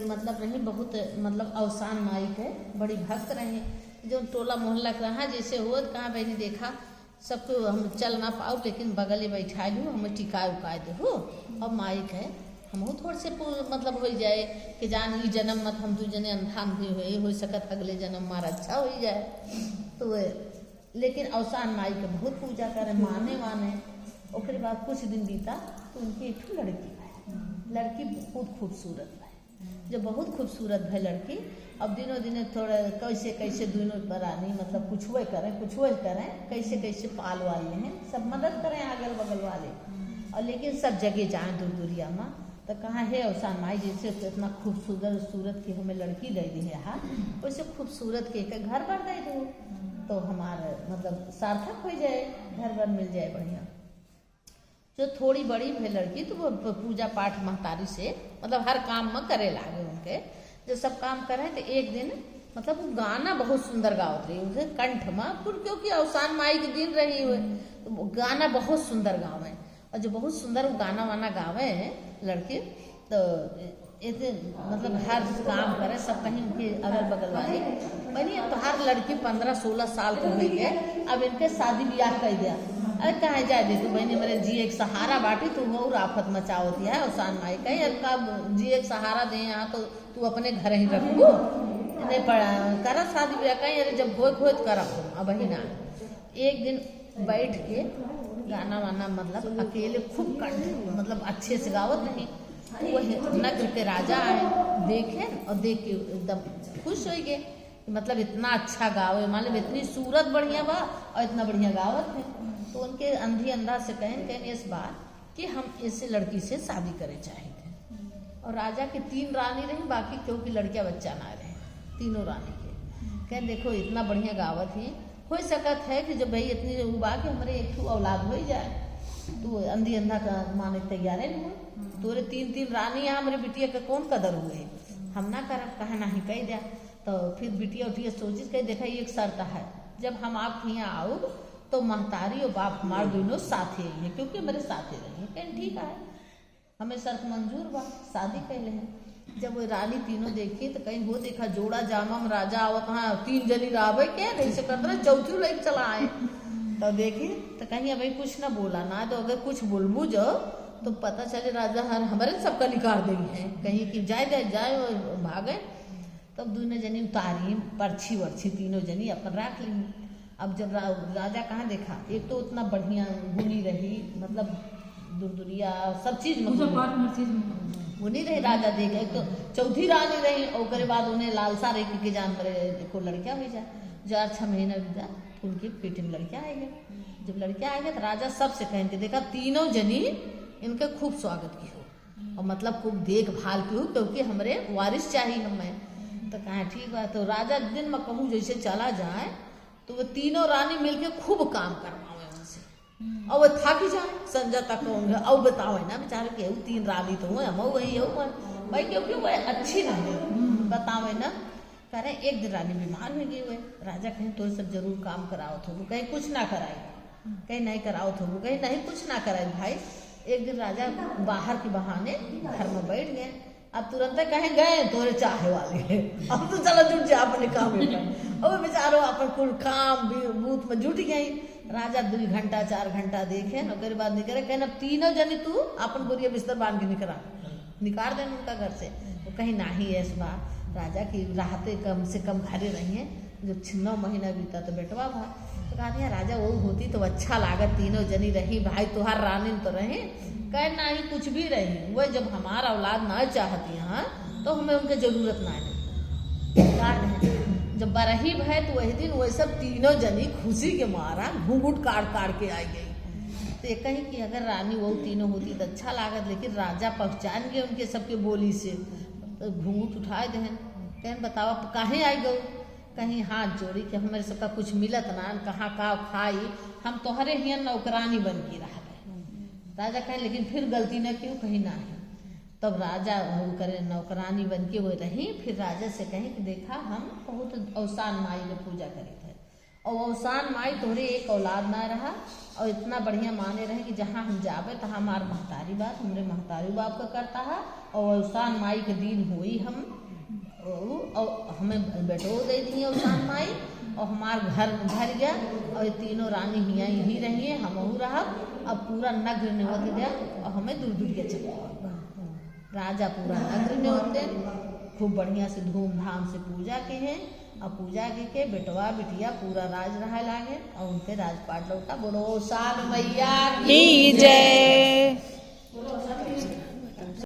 मतलब रही बहुत मतलब अवसान माई के बड़ी भक्त रही। जो टोला मोहल्ला कहाँ जैसे हो कहाँ बहनी देखा सबको हम चल ना पाओ लेकिन बगल में बैठा लूँ हमें टिकाए उकाए दे हो। अब माई के हम थोड़े से मतलब हो जाए कि जान ई जन्म मत हम दू जने अंधान भी हो सकत अगले जन्म मार अच्छा हो जाए। तो लेकिन अवसान माई के बहुत पूजा करे माने वाने। उसके बाद कुछ दिन बीता तो उनकी एक लड़की बहुत खूबसूरत है। जब बहुत खूबसूरत है लड़की अब दिनों दिन थोड़ा कैसे कैसे दोनों परानी मतलब कुछ वो करें कैसे कैसे पाल वाले हैं सब मदद करें अगल बगल वाले। और लेकिन सब जगह जाए दूर दूरिया में तो कहाँ है अवसान माई जैसे इतना खूबसूरत की हमें लड़की दे दी है हाँ वैसे खूबसूरत के घर पर दे दो तो हमारा मतलब सार्थक हो जाए घर पर मिल जाए बढ़िया। जो थोड़ी बड़ी है लड़की तो वो पूजा पाठ महतारी से मतलब हर काम में करे लागे उनके जो सब काम करे तो एक दिन मतलब वो गाना बहुत सुंदर गावत रही उसे कंठ में क्योंकि अवसान माई के दिन रही हुए तो गाना बहुत सुंदर गावे और जो बहुत सुंदर वो गाना वाना गावे है लड़की तो ऐसे मतलब हर काम करे सब कहीं उनके अगल बगल वाले बनी। अब तो हर लड़की 15-16 साल को हुई है अब इनके शादी ब्याह कर दिया। अरे कहाँ जाए दे तू बहनी मेरे जी एक सहारा बाटी तू और आफत मचावती है अवसान माई कहीं का जी एक सहारा दे यहाँ तो तू अपने घर ही रखू नहीं पड़ा करा शादी ब्याह कहीं। अरे जब हो करा अब ही ना एक दिन बैठ के गाना वाना मतलब अकेले खूब कंठ मतलब अच्छे से गावत नहीं वो नगर के राजा आए देखे और देख के एकदम खुश हो गए मतलब इतना अच्छा गावे मतलब इतनी सूरत बढ़िया बा और इतना बढ़िया गावत है। तो उनके अंधी अंधा से कहें इस बार कि हम ऐसे लड़की से शादी करे चाहे थे। और राजा के 3 रानी रही बाकी क्योंकि लड़कियां बच्चा ना रहे तीनों रानी के कहें देखो इतना बढ़िया गावत है हो सकत है कि जब भाई इतनी उबा के हमारे एक औलाद हो जाए तो अंधी अंधा का माने तैयार है नहीं तोरे 3 रानी यहाँ हमारे बिटिया का कौन कदर हुए हम ना कर कहा नहीं कह दिया। तो फिर बिटिया उठिया सोची कह देखा एक शर्त है जब हम आप यहाँ आओ तो महतारी और बाप हमारे दोनों साथे ही है क्योंकि मेरे साथे रही कहें ठीक है हमें शर्त मंजूर बा शादी कैले हैं। जब वो रानी तीनों देखी तो कहीं वो देखा जोड़ा जामा में राजा आवत हाँ 3 जनी रावे क्या नहीं से करते चौथी लाइक चला आए तो देखे तो कहीं अभी कुछ ना बोला ना तो अगर कुछ बोलबू जो तो पता चले राजा हर हमारे सबका निकाल देंगे हैं कहीं कि जाए और भागे। तब दोनों जनी उतारी पर्ची वर्ची तीनों जनी अपन रख ली। अब जब राजा कहाँ देखा एक तो उतना बढ़िया गुनी रही मतलब दुरिया सब चीज गुनी रही राजा देखे एक तो चौथी रानी रही और बाद उन्हें लालसा रही कि जान पर देखो लड़कियां हुई जाए 4-6 महीना बीता उनके पेट में लड़कियां आएंगे। जब लड़कियां आएंगे तो राजा सबसे कहेंगे देखा तीनों जनी इनके खूब स्वागत की हो और मतलब खूब देखभाल की हो क्योंकि हमारे वारिस चाहिए हमें। तो कहा ठीक है। तो राजा दिन में कहूँ जैसे चला जाए तो वो तीनों रानी मिलके खूब काम करवावे उनसे और वो थक जाए संजय तक होंगे और बतावे ना बेचारे के 3 रानी तो हुए हम वही हो भाई क्योंकि वो अच्छी नहीं बतावे ना कह रहे एक दिन रानी बीमार हो गई हुए राजा कहीं तो सब जरूर काम कराओ थे वो कहीं कुछ ना कराई कहीं नहीं कराओ थे वो कहीं नहीं कुछ ना कराई भाई। एक दिन राजा बाहर के बहाने घर में बैठ गए अब तुरंत कहीं गए तोरे चाहे वाले अब तो चलो जुट जा अपने काम में और बेचारो अपन कुल काम भी बूथ में जुट गई। राजा 2 घंटा 4 घंटा देखे न बाद निकले कहना तीनों जनी तू अपन बोरिया बिस्तर बांध के निकाल देना उनका घर से तो कहीं ना ही इस बार राजा की राहतें कम से कम घरे रही हैं। जब 9 महीना बीता तो बेटवा भा तो कहा दिया राजा वो होती तो अच्छा लागत तीनों जनी रही भाई तुहार रानी तो रहे कह ना ही कुछ भी रही वह जब हमारा औलाद ना चाहती हाँ तो हमें उनके जरूरत ना है। जब बरही भय तो वही दिन वही सब तीनों जनी खुशी के मारा घूंघट काट के आई गई। तो ये कहीं कि अगर रानी वो तीनों होती तो अच्छा लागत लेकिन राजा पहचान गए उनके सबके बोली से तो घूंघट उठाए दहन कहन बताओ काहे आई गई कहीं हाथ जोड़ी कि हमारे सबका कुछ मिलत ना कहाँ का खाई हम तोहरे ही नौकरानी बन के रह गए। राजा कहे लेकिन फिर गलती न क्यों कहीं ना है। तब राजा वो करे नौकरानी बन के वो रही। फिर राजा से कहे कि देखा हम बहुत अवसान माई में पूजा करे थे और अवसान माई तोहरे एक औलाद ना रहा और इतना बढ़िया माने रहे कि जहाँ हम जावे तहाँ हमार महतारी बात हमरे महतारी बाप का करता है और अवसान माई के दिन हुई हम और हमें बेटो दे दी अवसान माई और हमार घर भर गया और ये तीनों रानी हियाँ यही रहिए हमहू रहा। अब पूरा नगर न्योत गया और हमें दूर दूर के चले राजा पूरा नगर न्योत दे खूब बढ़िया से धूमधाम से पूजा के हैं और पूजा के बेटवा बिटिया पूरा राज रहा लागे और उनके राजपाट लौटा। बोलो साल मैया की जय।